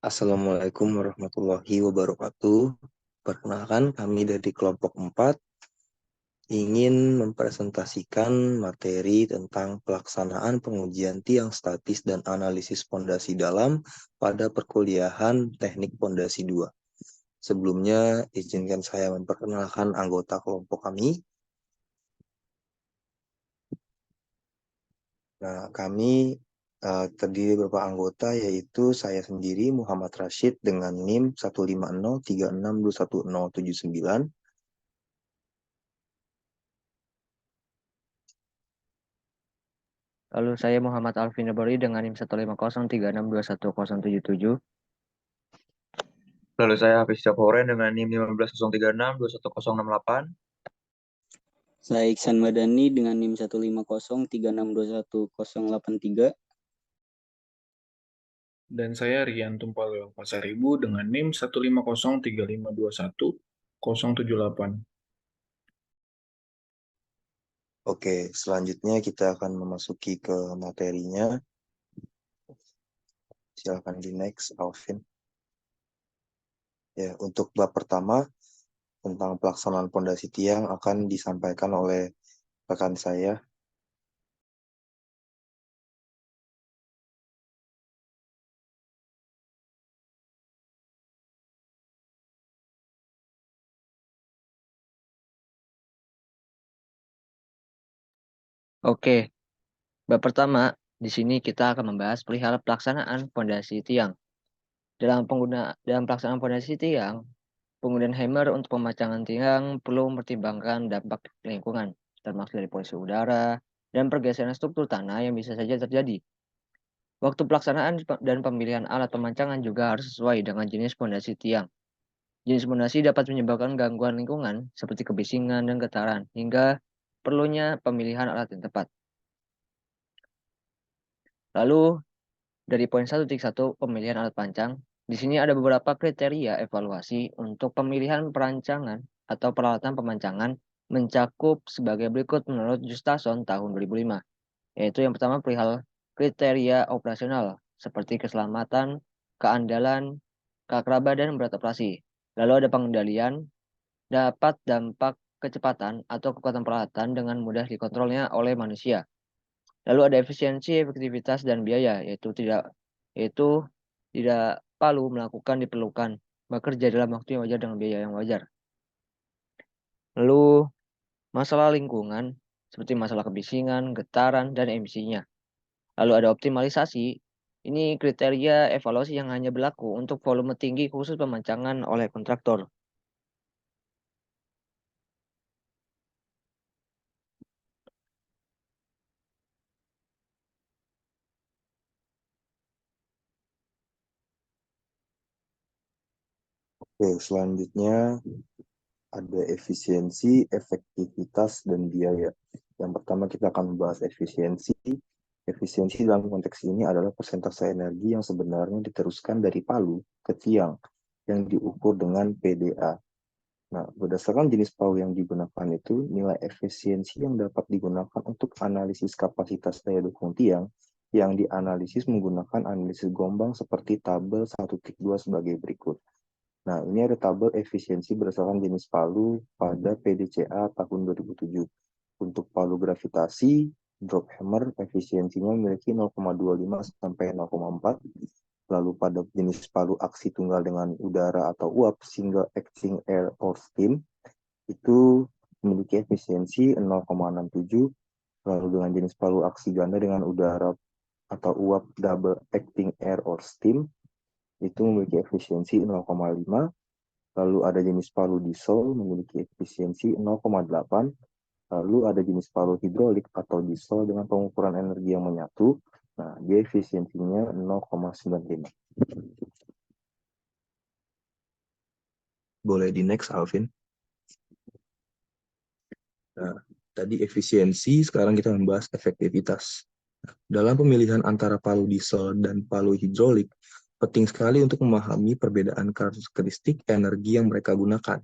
Assalamualaikum warahmatullahi wabarakatuh. Perkenalkan, kami dari kelompok 4 ingin mempresentasikan materi tentang pelaksanaan pengujian tiang statis dan analisis pondasi dalam pada perkuliahan Teknik Pondasi 2. Sebelumnya, izinkan saya memperkenalkan anggota kelompok kami. Nah, kami terdiri beberapa anggota, yaitu saya sendiri Muhammad Rashid dengan NIM 15036211079. Lalu saya Muhammad Alvin Nabori dengan NIM 15036211077. Lalu saya Hafiz Syaforen dengan NIM 15036211068. Saya Iksan Madani dengan NIM 15036211083. Dan saya Rian Tumpal Pasaribu dengan NIM 15035211078. Oke, selanjutnya kita akan memasuki ke materinya. Silakan di next, Alvin. Ya, untuk bab pertama tentang pelaksanaan pondasi tiang akan disampaikan oleh rekan saya. Oke, bab pertama di sini kita akan membahas perihal pelaksanaan pondasi tiang. Dalam pelaksanaan pondasi tiang, penggunaan hammer untuk pemacangan tiang perlu mempertimbangkan dampak lingkungan, termasuk dari polusi udara dan pergeseran struktur tanah yang bisa saja terjadi. Waktu pelaksanaan dan pemilihan alat pemancangan juga harus sesuai dengan jenis pondasi tiang. Jenis pondasi dapat menyebabkan gangguan lingkungan seperti kebisingan dan getaran, hingga perlunya pemilihan alat yang tepat. Lalu, dari poin 1.1 pemilihan alat pancang, di sini ada beberapa kriteria evaluasi untuk pemilihan perancangan atau peralatan pemancangan mencakup sebagai berikut menurut Justason tahun 2005, yaitu yang pertama perihal kriteria operasional, seperti keselamatan, keandalan, keakraban, dan berat operasi. Lalu ada pengendalian, dapat dampak kecepatan atau kekuatan peralatan dengan mudah dikontrolnya oleh manusia. Lalu ada efisiensi, efektivitas, dan biaya, yaitu tidak perlu melakukan diperlukan bekerja dalam waktu yang wajar dengan biaya yang wajar. Lalu masalah lingkungan seperti masalah kebisingan, getaran, dan emisinya. Lalu ada optimalisasi. Ini kriteria evaluasi yang hanya berlaku untuk volume tinggi khusus pemancangan oleh kontraktor. Oke, selanjutnya ada efisiensi, efektivitas, dan biaya. Yang pertama kita akan membahas efisiensi. Efisiensi dalam konteks ini adalah persentase energi yang sebenarnya diteruskan dari palu ke tiang yang diukur dengan PDA. Nah, berdasarkan jenis palu yang digunakan itu, nilai efisiensi yang dapat digunakan untuk analisis kapasitas daya dukung tiang yang dianalisis menggunakan analisis Gombang seperti tabel 1.2 sebagai berikut. Nah, ini ada tabel efisiensi berdasarkan jenis palu pada PDCA tahun 2007. Untuk palu gravitasi, drop hammer efisiensinya memiliki 0,25 sampai 0,4. Lalu pada jenis palu aksi tunggal dengan udara atau uap, single acting air or steam, itu memiliki efisiensi 0,67. Lalu dengan jenis palu aksi ganda dengan udara atau uap, double acting air or steam, itu memiliki efisiensi 0,5. Lalu ada jenis palu diesel memiliki efisiensi 0,8. Lalu ada jenis palu hidrolik atau diesel dengan pengukuran energi yang menyatu. Nah, dia efisiensinya 0,95. Boleh di next, Alvin. Nah, tadi efisiensi, sekarang kita membahas efektivitas. Dalam pemilihan antara palu diesel dan palu hidrolik, penting sekali untuk memahami perbedaan karakteristik energi yang mereka gunakan.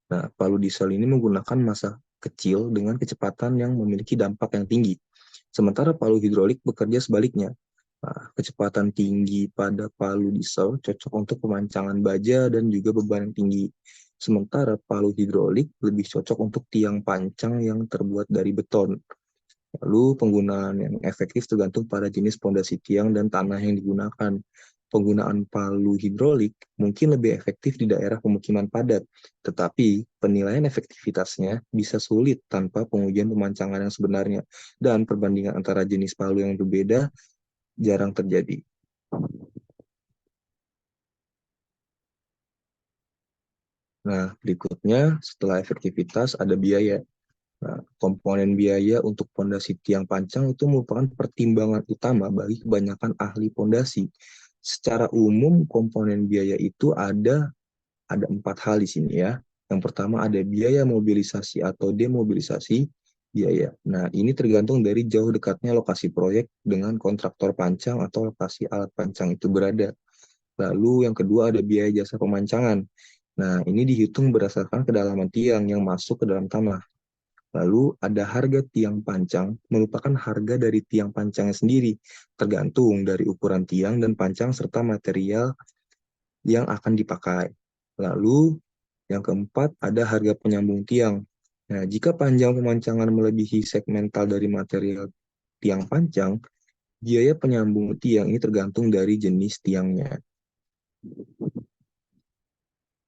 Nah, palu diesel ini menggunakan massa kecil dengan kecepatan yang memiliki dampak yang tinggi. Sementara palu hidrolik bekerja sebaliknya. Nah, kecepatan tinggi pada palu diesel cocok untuk pemancangan baja dan juga beban yang tinggi. Sementara palu hidrolik lebih cocok untuk tiang pancang yang terbuat dari beton. Lalu penggunaan yang efektif tergantung pada jenis pondasi tiang dan tanah yang digunakan. Penggunaan palu hidrolik mungkin lebih efektif di daerah pemukiman padat, tetapi penilaian efektivitasnya bisa sulit tanpa pengujian pemancangan yang sebenarnya, dan perbandingan antara jenis palu yang berbeda jarang terjadi. Nah, berikutnya setelah efektivitas ada biaya. Nah, komponen biaya untuk pondasi tiang pancang itu merupakan pertimbangan utama bagi kebanyakan ahli pondasi. Secara umum, komponen biaya itu ada 4 hal di sini ya. Yang pertama ada biaya mobilisasi atau demobilisasi biaya. Nah, ini tergantung dari jauh dekatnya lokasi proyek dengan kontraktor pancang atau lokasi alat pancang itu berada. Lalu yang kedua ada biaya jasa pemancangan. Nah, ini dihitung berdasarkan kedalaman tiang yang masuk ke dalam tanah. Lalu ada harga tiang pancang, merupakan harga dari tiang pancangnya sendiri, tergantung dari ukuran tiang dan pancang serta material yang akan dipakai. Lalu yang keempat ada harga penyambung tiang. Nah, jika panjang pemancangan melebihi segmental dari material tiang pancang, biaya penyambung tiang ini tergantung dari jenis tiangnya.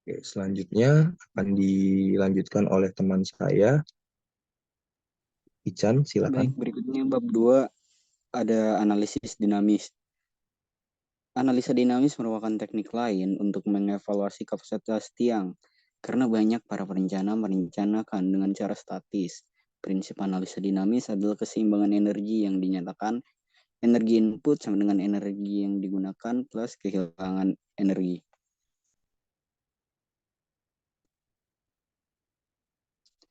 Oke, selanjutnya akan dilanjutkan oleh teman saya, Ican, silakan. Baik, berikutnya bab 2 ada analisis dinamis. Analisa dinamis merupakan teknik lain untuk mengevaluasi kapasitas tiang, karena banyak para perencana merencanakan dengan cara statis. Prinsip analisa dinamis adalah keseimbangan energi yang dinyatakan energi input sama dengan energi yang digunakan plus kehilangan energi.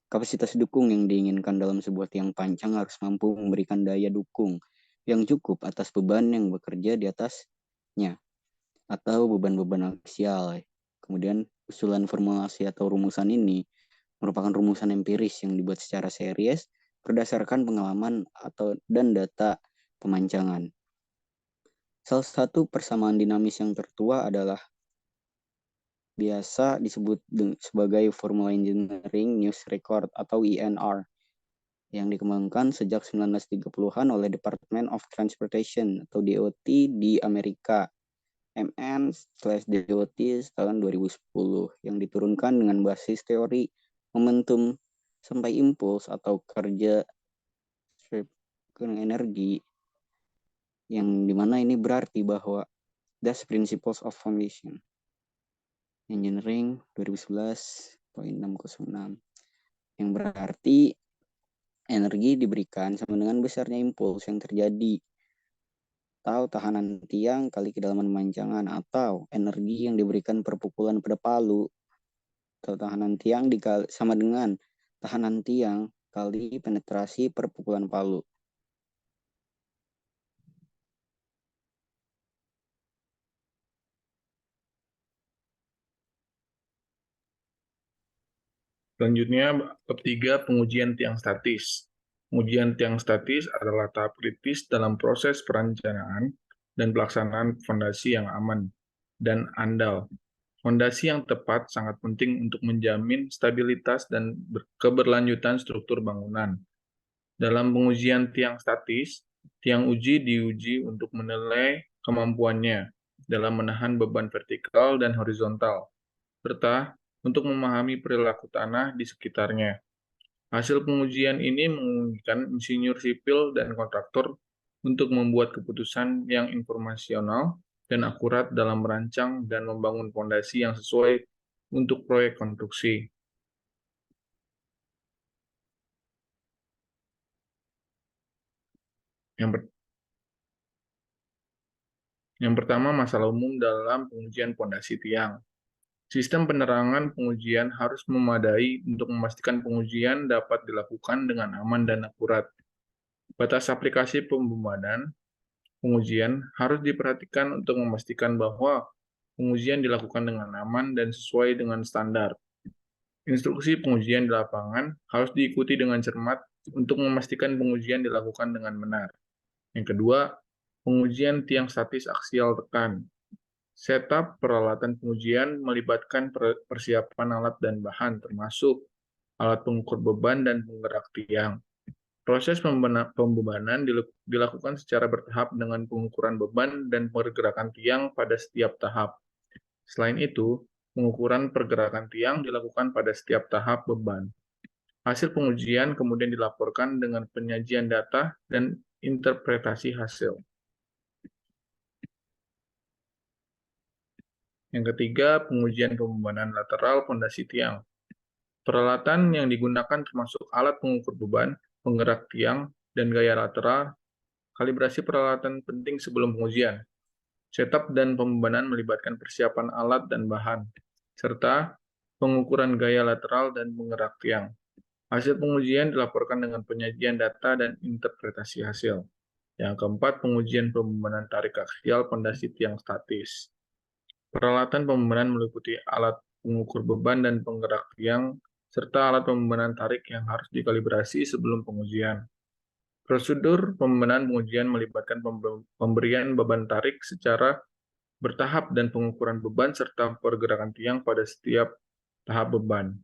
Kapasitas dukung yang diinginkan dalam sebuah tiang pancang harus mampu memberikan daya dukung yang cukup atas beban yang bekerja di atasnya atau beban-beban aksial. Kemudian usulan formulasi atau rumusan ini merupakan rumusan empiris yang dibuat secara series berdasarkan pengalaman dan data pemancangan. Salah satu persamaan dinamis yang tertua adalah biasa disebut sebagai Formula Engineering News Record atau ENR yang dikembangkan sejak 1930-an oleh Department of Transportation atau DOT di Amerika. MN/DOT tahun 2010 yang diturunkan dengan basis teori momentum sampai impuls atau kerja energi, yang dimana ini berarti bahwa that's principles of foundation engineering 2011.606 yang berarti energi diberikan sama dengan besarnya impuls yang terjadi atau tahanan tiang kali kedalaman pemancangan, atau energi yang diberikan per pukulan pada palu atau tahanan tiang sama dengan tahanan tiang kali penetrasi per pukulan palu. Selanjutnya, bab 3, pengujian tiang statis. Pengujian tiang statis adalah tahap kritis dalam proses perencanaan dan pelaksanaan fondasi yang aman dan andal. Fondasi yang tepat sangat penting untuk menjamin stabilitas dan keberlanjutan struktur bangunan. Dalam pengujian tiang statis, tiang uji diuji untuk menilai kemampuannya dalam menahan beban vertikal dan horizontal, serta untuk memahami perilaku tanah di sekitarnya. Hasil pengujian ini memungkinkan insinyur sipil dan kontraktor untuk membuat keputusan yang informasional dan akurat dalam merancang dan membangun fondasi yang sesuai untuk proyek konstruksi. Yang pertama, masalah umum dalam pengujian fondasi tiang. Sistem penerangan pengujian harus memadai untuk memastikan pengujian dapat dilakukan dengan aman dan akurat. Batas aplikasi pembebanan pengujian harus diperhatikan untuk memastikan bahwa pengujian dilakukan dengan aman dan sesuai dengan standar. Instruksi pengujian di lapangan harus diikuti dengan cermat untuk memastikan pengujian dilakukan dengan benar. Yang kedua, Pengujian tiang statis aksial tekan. Setup peralatan pengujian melibatkan persiapan alat dan bahan, termasuk alat pengukur beban dan penggerak tiang. Proses pembebanan dilakukan secara bertahap dengan pengukuran beban dan pergerakan tiang pada setiap tahap. Selain itu, pengukuran pergerakan tiang dilakukan pada setiap tahap beban. Hasil pengujian kemudian dilaporkan dengan penyajian data dan interpretasi hasil. Yang ketiga, pengujian pembebanan lateral pondasi tiang. Peralatan yang digunakan termasuk alat pengukur beban, penggerak tiang, dan gaya lateral. Kalibrasi peralatan penting sebelum pengujian. Setup dan pembebanan melibatkan persiapan alat dan bahan, serta pengukuran gaya lateral dan penggerak tiang. Hasil pengujian dilaporkan dengan penyajian data dan interpretasi hasil. Yang keempat, pengujian pembebanan tarik aksial pondasi tiang statis. Peralatan pembebanan meliputi alat pengukur beban dan penggerak tiang, serta alat pembebanan tarik yang harus dikalibrasi sebelum pengujian. Prosedur pembebanan pengujian melibatkan pemberian beban tarik secara bertahap dan pengukuran beban serta pergerakan tiang pada setiap tahap beban.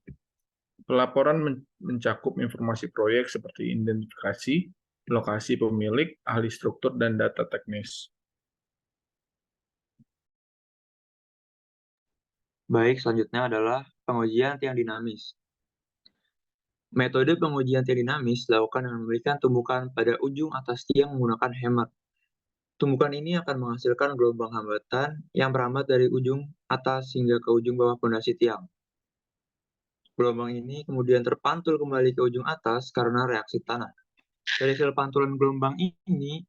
Pelaporan mencakup informasi proyek seperti identifikasi, lokasi pemilik, ahli struktur, dan data teknis. Baik, selanjutnya adalah pengujian tiang dinamis. Metode pengujian tiang dinamis dilakukan dengan memberikan tumbukan pada ujung atas tiang menggunakan hammer. Tumbukan ini akan menghasilkan gelombang hambatan yang merambat dari ujung atas hingga ke ujung bawah pondasi tiang. Gelombang ini kemudian terpantul kembali ke ujung atas karena reaksi tanah. Dari hasil pantulan gelombang ini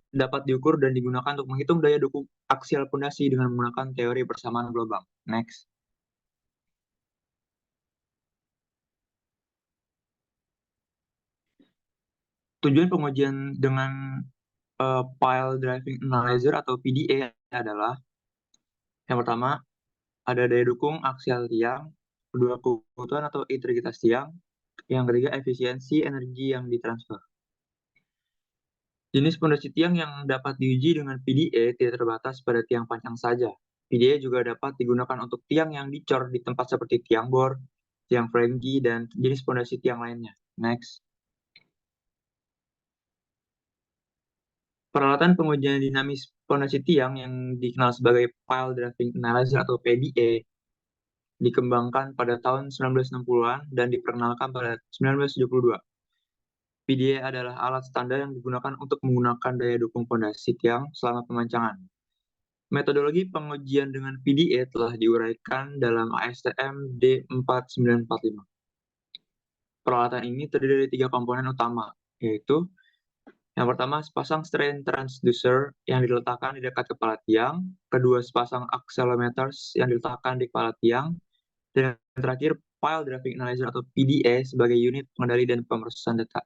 dapat diukur dan digunakan untuk menghitung daya dukung aksial pondasi dengan menggunakan teori persamaan gelombang. Next. Tujuan pengujian dengan Pile Driving Analyzer atau PDA adalah yang pertama, ada daya dukung aksial tiang, kedua keutuhan atau integritas tiang, yang ketiga efisiensi energi yang ditransfer. Jenis pondasi tiang yang dapat diuji dengan PDA tidak terbatas pada tiang panjang saja. PDA juga dapat digunakan untuk tiang yang dicor di tempat seperti tiang bor, tiang Frankie, dan jenis pondasi tiang lainnya. Next. Peralatan pengujian dinamis pondasi tiang yang dikenal sebagai Pile Driving Analyzer atau PDA dikembangkan pada tahun 1960-an dan diperkenalkan pada 1972. PDA adalah alat standar yang digunakan untuk menggunakan daya dukung pondasi tiang selama pemancangan. Metodologi pengujian dengan PDA telah diuraikan dalam ASTM D4945. Peralatan ini terdiri dari 3 komponen utama, yaitu yang pertama, sepasang strain transducer yang diletakkan di dekat kepala tiang, kedua, sepasang accelerometers yang diletakkan di kepala tiang, dan yang terakhir, Pile Driving Analyzer atau PDA sebagai unit pengendali dan pemrosesan data.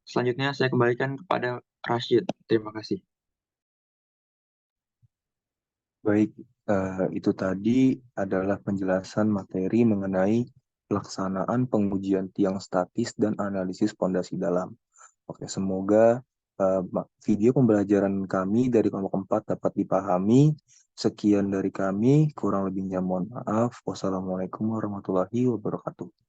Selanjutnya, saya kembalikan kepada Rashid. Terima kasih. Baik, itu tadi adalah penjelasan materi mengenai pelaksanaan pengujian tiang statis dan analisis pondasi dalam. Oke, semoga video pembelajaran kami dari kelompok 4 dapat dipahami. Sekian dari kami, kurang lebihnya mohon maaf. Wassalamualaikum warahmatullahi wabarakatuh.